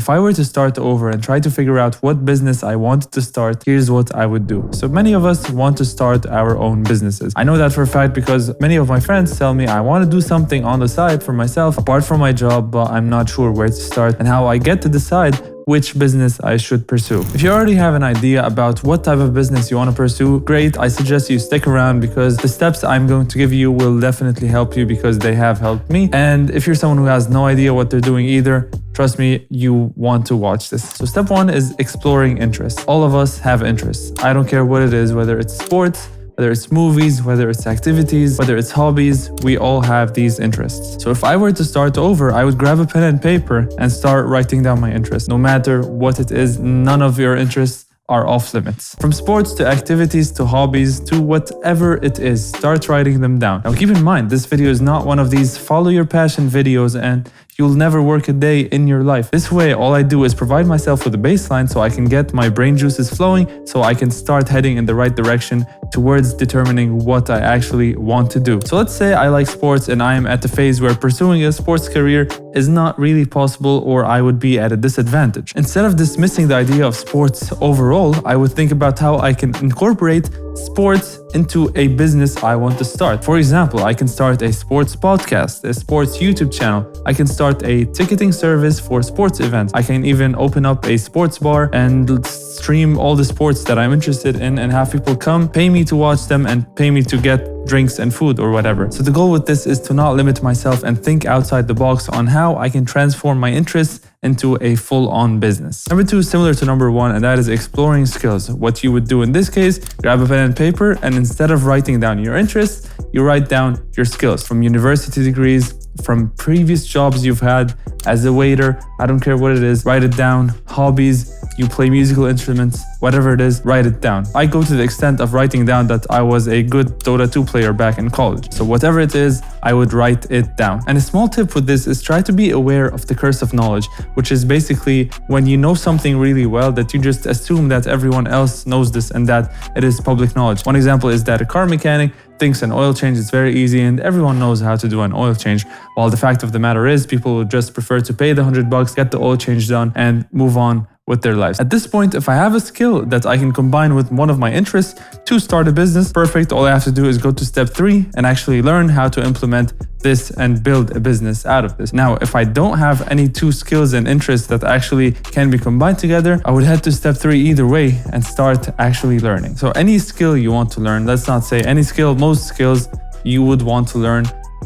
if I were to start over and try to figure out what business I wanted to start, here's what I would do. So many of us want to start our own businesses. I know that for a fact because many of my friends tell me I want to do something on the side for myself apart from my job, but I'm not sure where to start and how I get to decide which business I should pursue. If you already have an idea about what type of business you want to pursue, great. I suggest you stick around because the steps I'm going to give you will definitely help you because they have helped me. And if you're someone who has no idea what they're doing either, trust me, you want to watch this. So step one is exploring interests. All of us have interests. I don't care what it is, whether it's sports, whether it's movies, whether it's activities, whether it's hobbies, we all have these interests. So if I were to start over, I would grab a pen and paper and start writing down my interests. No matter what it is, none of your interests are off limits. From sports to activities to hobbies to whatever it is, start writing them down. Now keep in mind, this video is not one of these follow your passion videos and you'll never work a day in your life. This way, all I do is provide myself with a baseline so I can get my brain juices flowing so I can start heading in the right direction towards determining what I actually want to do. So let's say I like sports and I am at the phase where pursuing a sports career is not really possible or I would be at a disadvantage. Instead of dismissing the idea of sports overall, I would think about how I can incorporate sports into a business I want to start. For example, I can start a sports podcast, a sports YouTube channel. I can start a ticketing service for sports events. I can even open up a sports bar and stream all the sports that I'm interested in and have people come, pay me to watch them and pay me to get drinks and food or whatever. So the goal with this is to not limit myself and think outside the box on how I can transform my interests into a full-on business. Number two is similar to number one, and that is exploring skills. What you would do in this case, grab a pen and paper, and instead of writing down your interests, you write down your skills from university degrees, from previous jobs you've had as a waiter, I don't care what it is, write it down. Hobbies, you play musical instruments, whatever it is, write it down. I go to the extent of writing down that I was a good Dota 2 player back in college. So whatever it is, I would write it down. And a small tip with this is try to be aware of the curse of knowledge, which is basically when you know something really well that you just assume that everyone else knows this and that it is public knowledge. One example is that a car mechanic thinks an oil change is very easy and everyone knows how to do an oil change. While the fact of the matter is people would just prefer to pay the $100, get the oil change done and move on with their lives. At this point, if I have a skill that I can combine with one of my interests to start a business, perfect. All I have to do is go to step 3 and actually learn how to implement this and build a business out of this. Now, if I don't have any two skills and interests that actually can be combined together, I would head to step 3 either way and start actually learning. So any skill you want to learn, let's not say any skill, most skills you would want to learn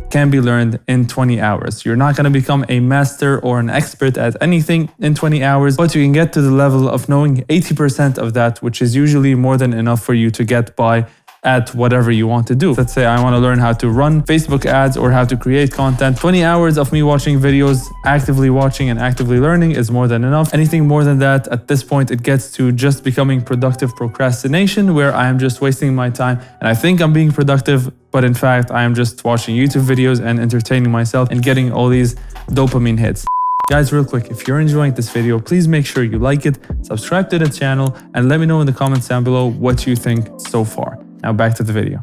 can be learned in 20 hours. You're not going to become a master or an expert at anything in 20 hours, but you can get to the level of knowing 80% of that, which is usually more than enough for you to get by at whatever you want to do. Let's say I want to learn how to run Facebook ads or how to create content. 20 hours of me watching videos, actively watching and actively learning is more than enough. Anything more than that, at this point, it gets to just becoming productive procrastination, where I am just wasting my time and I think I'm being productive, but in fact, I am just watching YouTube videos and entertaining myself and getting all these dopamine hits. Guys, real quick, if you're enjoying this video, please make sure you like it, subscribe to the channel, and let me know in the comments down below what you think so far. Now back to the video.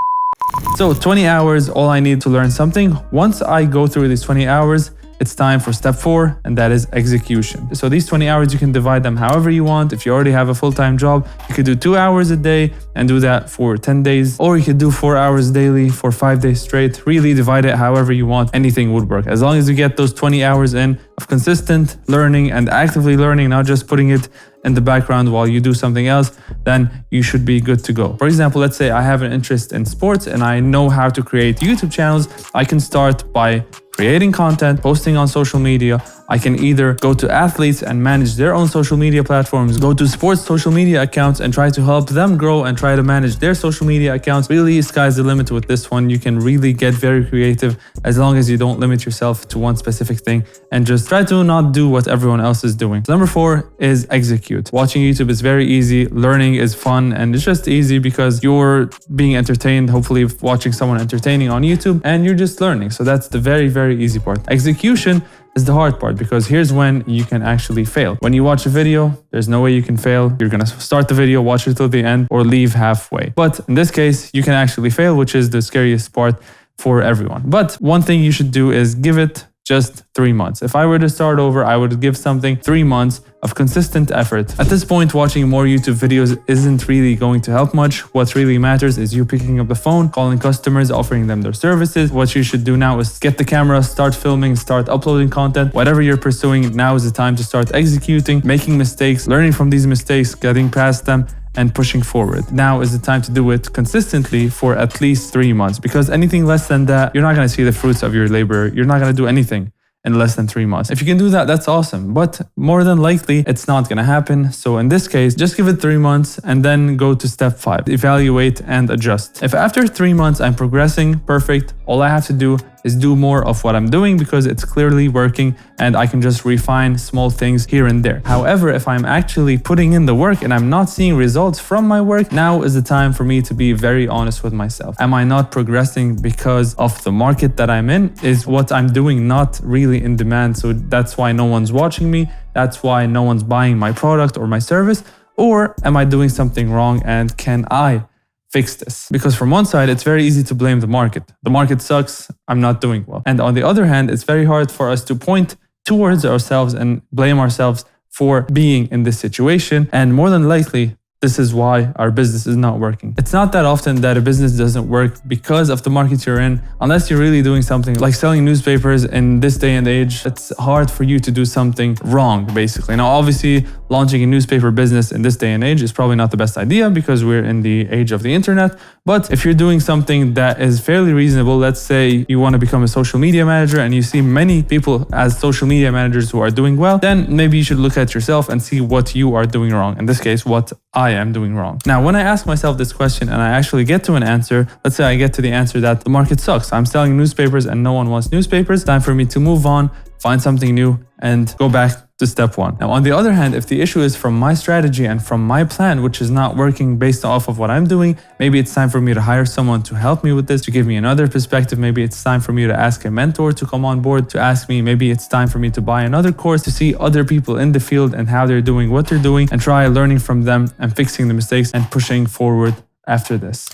So 20 hours, all I need to learn something. Once I go through these 20 hours, it's time for step 4, and that is execution. So these 20 hours, you can divide them however you want. If you already have a full-time job, you could do 2 hours a day and do that for 10 days, or you could do 4 hours daily for 5 days straight. Really divide it however you want. Anything would work. As long as you get those 20 hours in of consistent learning and actively learning, not just putting it in the background while you do something else, then you should be good to go. For example, let's say I have an interest in sports and I know how to create YouTube channels. I can start by creating content, posting on social media. I can either go to athletes and manage their own social media platforms, go to sports social media accounts and try to help them grow and try to manage their social media accounts. Really, sky's the limit with this one. You can really get very creative as long as you don't limit yourself to one specific thing and just try to not do what everyone else is doing. So number 4 is execute. Watching YouTube is very easy. Learning is fun and it's just easy because you're being entertained, hopefully watching someone entertaining on YouTube, and you're just learning. So that's the very, very easy part. Execution is the hard part because here's when you can actually fail. When you watch a video, there's no way you can fail. You're gonna start the video, watch it till the end, or leave halfway. But in this case, you can actually fail, which is the scariest part for everyone. But one thing you should do is give it just 3 months. If I were to start over, I would give something 3 months of consistent effort. At this point, watching more YouTube videos isn't really going to help much. What really matters is you picking up the phone, calling customers, offering them their services. What you should do now is get the camera, start filming, start uploading content. Whatever you're pursuing, now is the time to start executing, making mistakes, learning from these mistakes, getting past them, and pushing forward. Now is the time to do it consistently for at least 3 months, because anything less than that, you're not going to see the fruits of your labor. You're not going to do anything in less than 3 months. If you can do that, that's awesome. But more than likely, it's not going to happen. So in this case, just give it 3 months and then go to step 5, evaluate and adjust. If after 3 months I'm progressing, perfect. All I have to do is do more of what I'm doing because it's clearly working and I can just refine small things here and there. However, if I'm actually putting in the work and I'm not seeing results from my work, now is the time for me to be very honest with myself. Am I not progressing because of the market that I'm in? Is what I'm doing not really in demand? So that's why no one's watching me. That's why no one's buying my product or my service. Or am I doing something wrong and can I fix this? Because from one side, it's very easy to blame the market. The market sucks, I'm not doing well. And on the other hand, it's very hard for us to point towards ourselves and blame ourselves for being in this situation. And more than likely, this is why our business is not working. It's not that often that a business doesn't work because of the market you're in, unless you're really doing something like selling newspapers in this day and age. It's hard for you to do something wrong, basically. Now, obviously, launching a newspaper business in this day and age is probably not the best idea because we're in the age of the internet. But if you're doing something that is fairly reasonable, let's say you want to become a social media manager and you see many people as social media managers who are doing well, then maybe you should look at yourself and see what you are doing wrong. In this case, what I am doing wrong. Now, when I ask myself this question and I actually get to an answer, let's say I get to the answer that the market sucks. I'm selling newspapers and no one wants newspapers. Time for me to move on, find something new, and go back to step 1. Now, on the other hand, if the issue is from my strategy and from my plan, which is not working based off of what I'm doing, maybe it's time for me to hire someone to help me with this, to give me another perspective. Maybe it's time for me to ask a mentor to come on board, to ask me. Maybe it's time for me to buy another course, to see other people in the field and how they're doing what they're doing and try learning from them and fixing the mistakes and pushing forward after this.